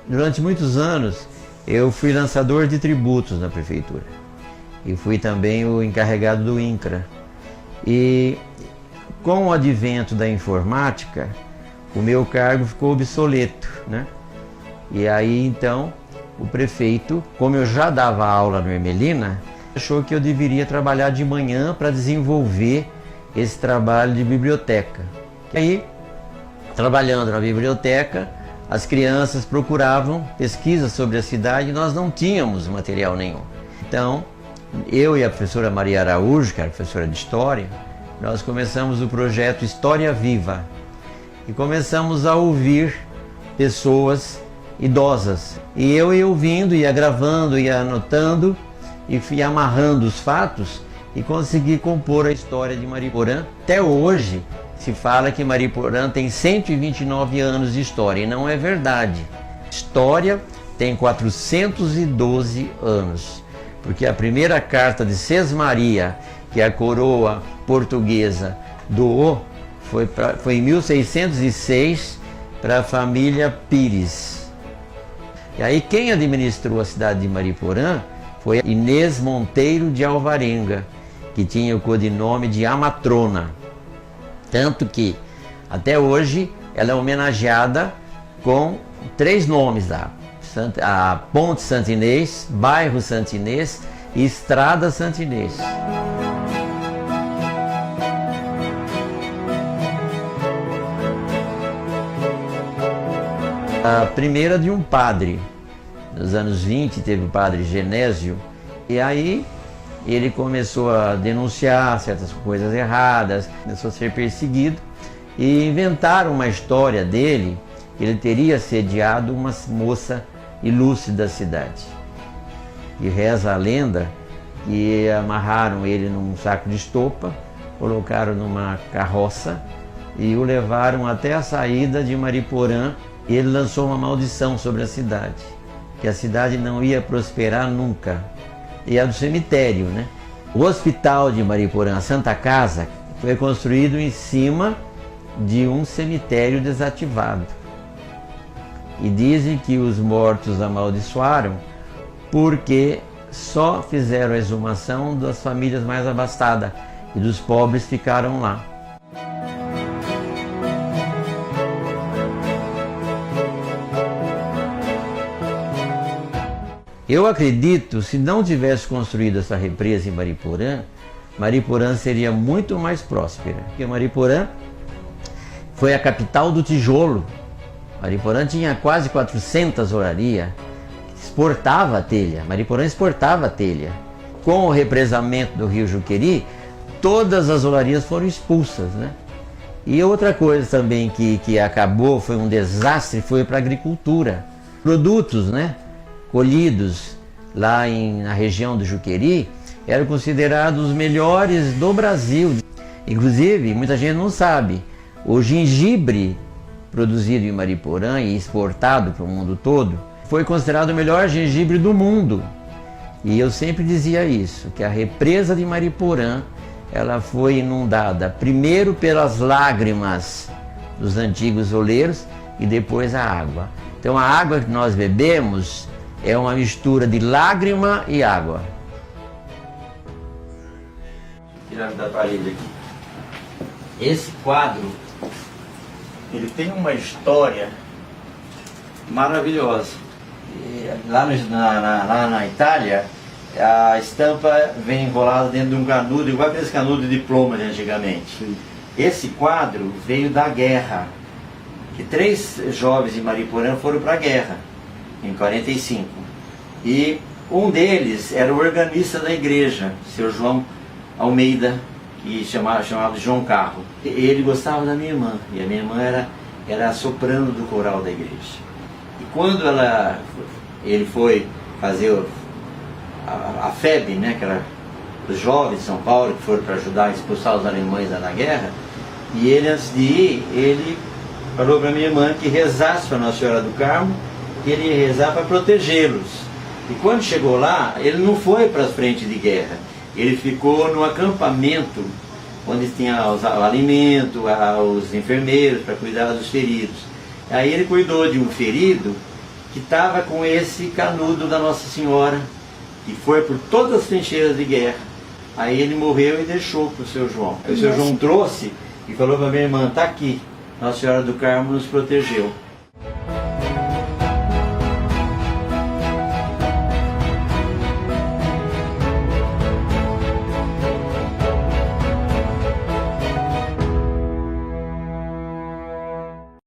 Durante muitos anos eu fui lançador de tributos na prefeitura e fui também o encarregado do INCRA. E com o advento da informática, o meu cargo ficou obsoleto, né? E aí então o prefeito, como eu já dava aula no Ermelina, achou que eu deveria trabalhar de manhã para desenvolver esse trabalho de biblioteca. E aí, trabalhando na biblioteca, as crianças procuravam pesquisas sobre a cidade e nós não tínhamos material nenhum. Então, eu e a professora Maria Araújo, que era professora de História, nós começamos o projeto História Viva e começamos a ouvir pessoas idosas. E eu ia ouvindo, ia gravando, ia anotando e fui amarrando os fatos e consegui compor a história de Mariporã. Até hoje se fala que Mariporã tem 129 anos de história, e não é verdade. História tem 412 anos, porque a primeira carta de Sesmaria, que a coroa portuguesa doou, foi em 1606 para a família Pires. E aí quem administrou a cidade de Mariporã foi Inês Monteiro de Alvarenga, que tinha o codinome de Amatrona. Tanto que, até hoje, ela é homenageada com 3 nomes lá: a Ponte Santo Inês, Bairro Santo Inês e Estrada Santo Inês. A primeira de um padre. Nos anos 20 teve o padre Genésio, e aí ele começou a denunciar certas coisas erradas, começou a ser perseguido, e inventaram uma história dele, que ele teria assediado uma moça ilustre da cidade. E reza a lenda que amarraram ele num saco de estopa, colocaram numa carroça e o levaram até a saída de Mariporã, e ele lançou uma maldição sobre a cidade, que a cidade não ia prosperar nunca. E a do cemitério, né? O hospital de Mariporã, a Santa Casa, foi construído em cima de um cemitério desativado. E dizem que os mortos amaldiçoaram porque só fizeram a exumação das famílias mais abastadas e dos pobres ficaram lá. Eu acredito, se não tivesse construído essa represa em Mariporã, Mariporã seria muito mais próspera. Porque Mariporã foi a capital do tijolo. Mariporã tinha quase 400 olarias, exportava telha. Mariporã exportava telha. Com o represamento do rio Juqueri, todas as olarias foram expulsas, né? E outra coisa também que acabou, foi um desastre, foi para a agricultura. Produtos, né, colhidos lá na região do Juqueri eram considerados os melhores do Brasil. Inclusive, muita gente não sabe, o gengibre produzido em Mariporã e exportado para o mundo todo foi considerado o melhor gengibre do mundo. E eu sempre dizia isso, que a represa de Mariporã, ela foi inundada primeiro pelas lágrimas dos antigos oleiros e depois a água. Então a água que nós bebemos é uma mistura de lágrima e água. Tirar da parede aqui. Esse quadro, ele tem uma história maravilhosa. Lá na Itália, a estampa vem enrolada dentro de um canudo, igual aqueles canudos de diploma de antigamente. Sim. Esse quadro veio da guerra, que 3 jovens de Mariporã foram para a guerra, em 45. E um deles era o organista da igreja, seu João Almeida, que chamava de João Carro. Ele gostava da minha irmã, e a minha irmã era a soprano do coral da igreja. E quando ele foi fazer a FEB, né, que era os jovens de São Paulo, que foram para ajudar a expulsar os alemães na guerra, e ele, antes de ir, ele falou para minha irmã que rezasse para Nossa Senhora do Carmo, que ele ia rezar para protegê-los. E quando chegou lá, ele não foi para as frentes de guerra, ele ficou no acampamento, onde tinha o alimento, os enfermeiros para cuidar dos feridos. Aí ele cuidou de um ferido que estava com esse canudo da Nossa Senhora, que foi por todas as trincheiras de guerra. Aí ele morreu e deixou para o seu João. Aí o seu João trouxe e falou para minha irmã, está aqui, Nossa Senhora do Carmo nos protegeu.